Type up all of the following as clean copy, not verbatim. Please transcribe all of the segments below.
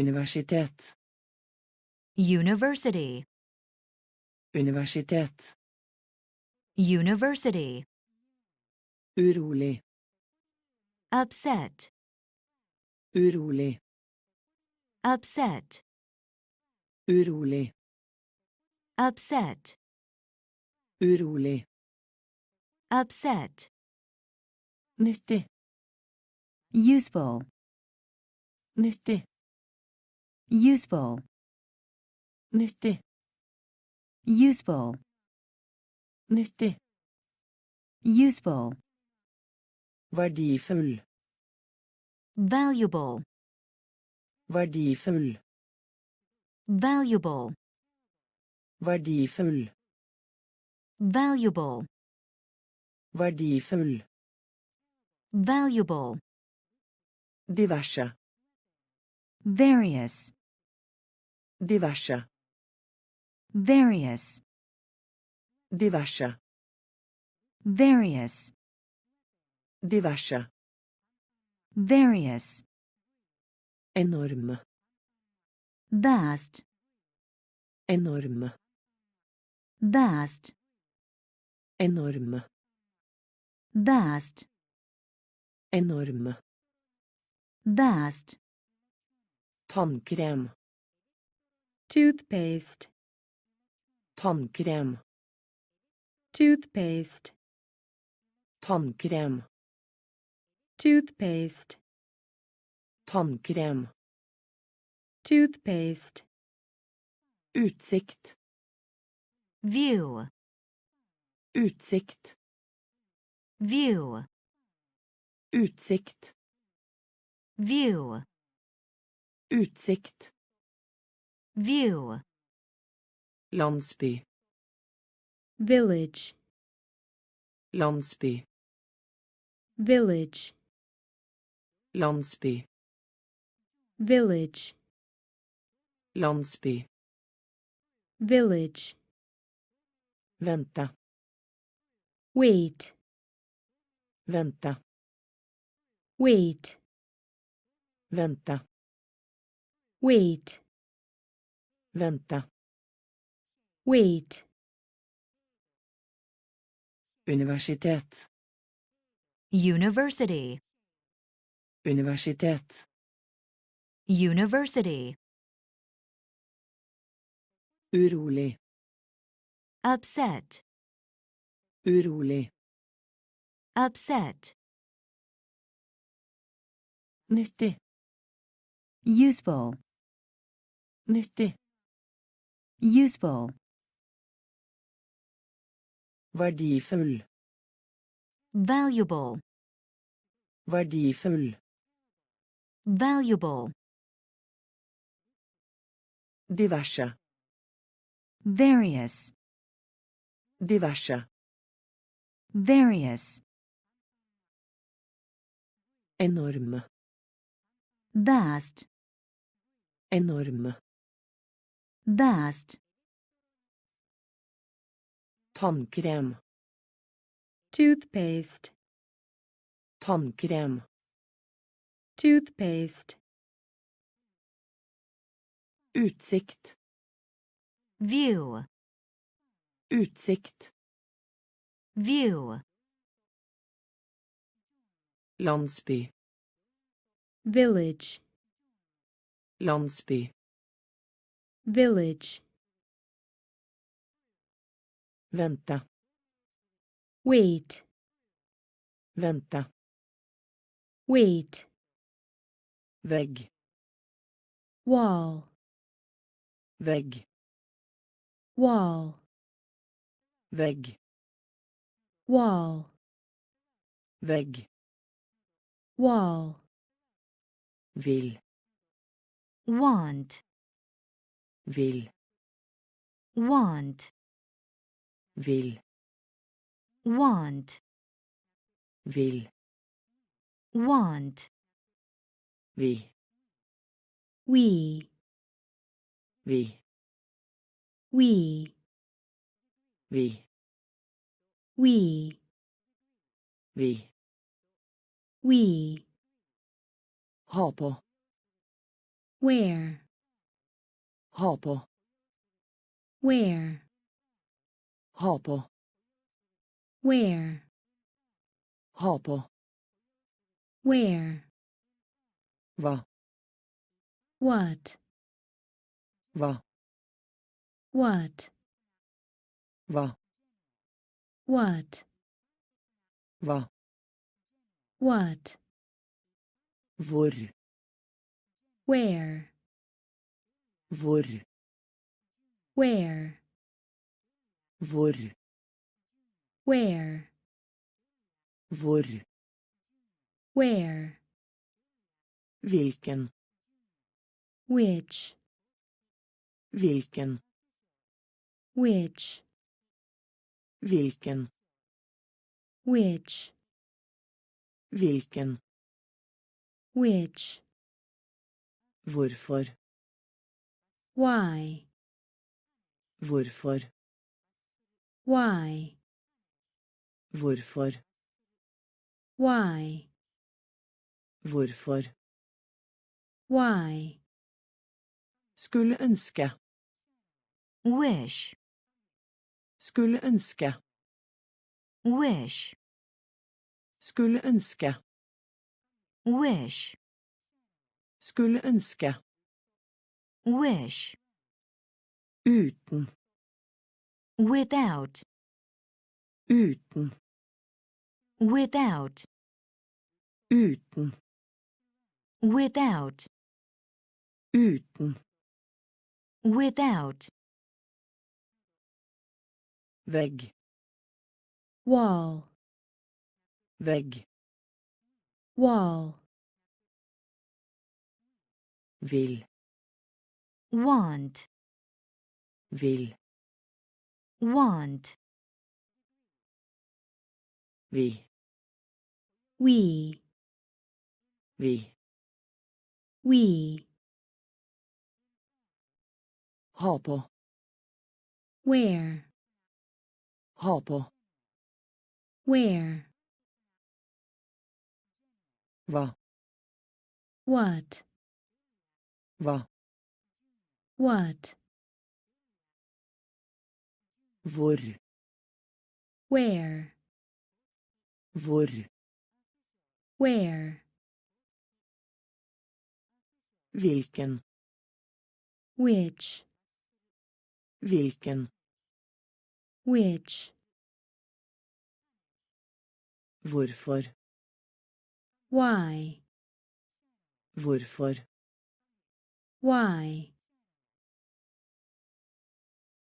Universitet. University. Universitet. University. Urolig. Upset. Urolig. Upset. Urolig. Upset. Urolig. Upset. Nyttig. Useful. Nyttig. Useful. Nyttig. Useful. Nyttig. Useful. Verdifull. Valuable. Verdifull. Valuable. Verdifull. Valuable. Verdifull. Valuable. Diverse. Various. Diverse. Various. Diverse. Various. Diverse. Various. Enorm. Vast. Enorm. Vast. Enorm. Vast. Enorm. Vast. Tannkrem. Toothpaste. Tannkrem. Toothpaste. Tannkrem. Toothpaste. Tannkrem. Toothpaste. Utsikt. View. Utsikt. View. Utsikt. View. Utsikt. View. Landsby. Village. Landsby. Village. Landsby. Village. Landsby. Village. Vente. Wait. Vente. Wait. Vente. Wait. Vente. Wait. Universitet. University. Universitet. University. Urolig. Upset. Urolig. Upset. Nyttig. Useful. Nyttig. Useful. Verdifull. Valuable. Verdifull. Valuable. Diverse. Various. Diverse. Various. Enorm. Vast. Enorm. Vast. Tannkrem. Toothpaste. Tannkrem. Toothpaste. Utsikt. View. Utsikt. View. Landsby. Village. Landsby. Village. Vente. Wait. Vente. Wait. Vegg. Wall. Vegg. Wall. Vegg. Wall. Vegg. Wall. Vil. Want. Vil. Want. Vil. Want. Vil. Want. Vi. We. Vi. We. Vi. We. Vi. We. Ha på. Where? Ha på. Where? Ha på. Where? Ha på. Where? Hva? What? Hva? What? Hva? What? Hva? What? Hvor? Where? Hvor? Where? Hvor? Where? Hvor? Where? Hvilken? Which? Hvilken? Which? Hvilken? Which? Hvilken? Which? Hvorfor? Why? Hvorfor? Why? Hvorfor? Why? Hvorfor? Why? Skulle ønske. Wish. Skulle ønske. Wish. Skulle ønske. Wish. Skulle ønske. Wish. Uten. Without. Uten. Without. Uten. Without. Uten. Without. Vegg. Wall. Vegg. Wall. Vil. Want. Vil. Want. Vi. We. Vi. We. Ha på. Where? Ha på. Where? Hva? What? Hva? What? Hvor? Where? Hvor? Where? Hvilken? Which? Hvilken? Which? Hvorfor? Why? Hvorfor? Why?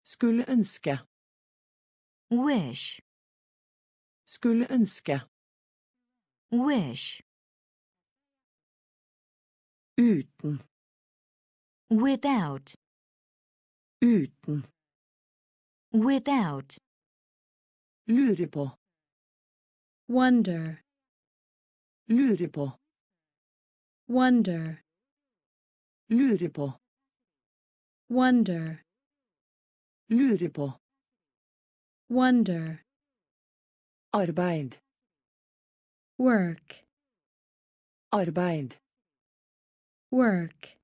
Skulle ønske. Wish. Skulle ønske. Wish. Uten. Without. Uten. Without. Lure på. Wonder. Lure på. Wonder. Lure på. Wonder. Lure på. Wonder. Arbeid. Work. Arbeid. Work.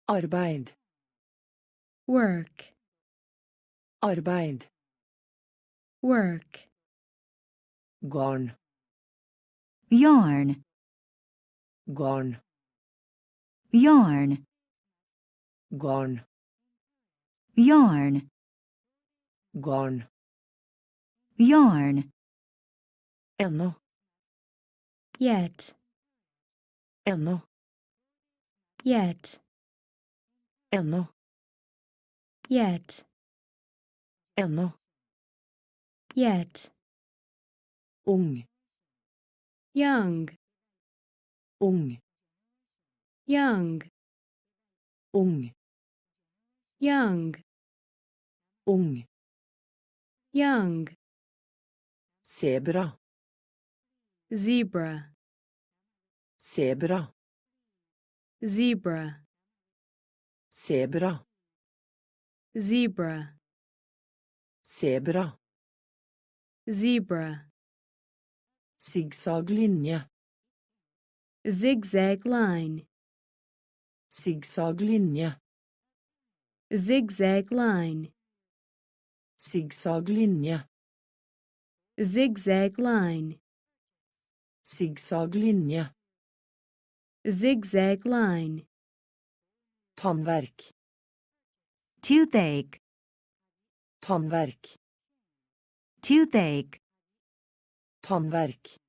Arbeid. Work. Arbeid. Work. Garn. Yarn. Garn. Yarn. Garn. Yarn. Garn. Yarn. Ennå. Yet. Ennå. Yet. Ennå. Yet. Ennå. Yet. Ung. Young. Ung. Young. Ung. Young. Ung. Young. Zebra. Zebra. Zebra. Zebra. Zebra. Zebra. Zebra. Zebra. Zigzag linje. Zigzag line. Zigzaglinje. zigzag line, Zigzaglinje. zigzag line, Zigzaglinje. zigzag line, Tannverk. toothache, Tannverk. toothache, Tannverk.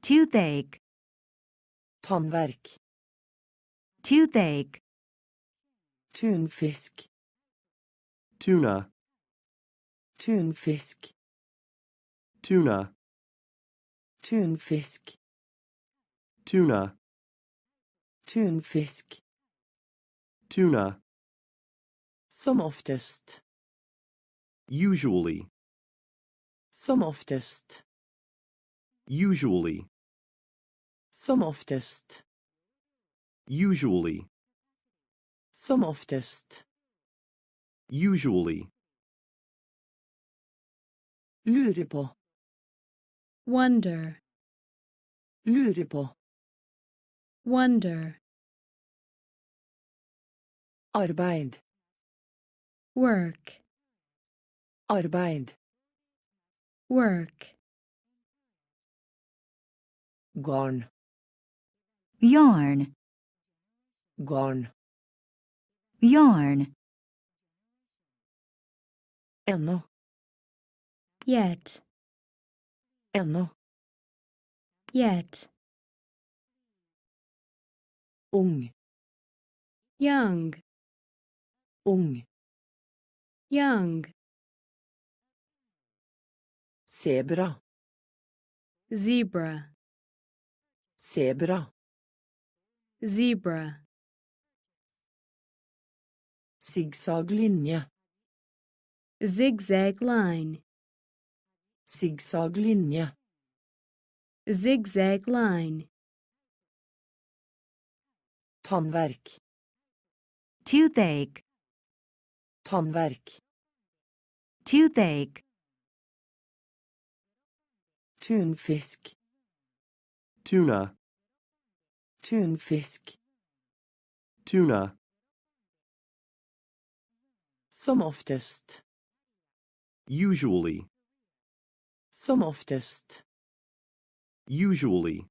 toothache, Tannverk. toothache, Tunfisk. tuna, Tunfisk. tuna, Tunfisk. tuna, Tunfisk. tuna, Som oftest. usually, Som oftest. usually, Som oftest. usually, Som oftest. usually, Lure på. wonder, Lure på. wonder, Arbeid. work, Arbeid. work, Garn. yarn, Garn. yarn, Ennå. yet, Ennå. yet, Ung. young, Ung. young, Zebra. zebra, Zebra. zebra, Zigzaglinje. zigzag line, Zigzaglinje. zigzag line, Tannverk. toothache, Tannverk. toothache, Tunfisk. tuna, Tunfisk. tuna, Som oftest. usually, Som oftest. usually,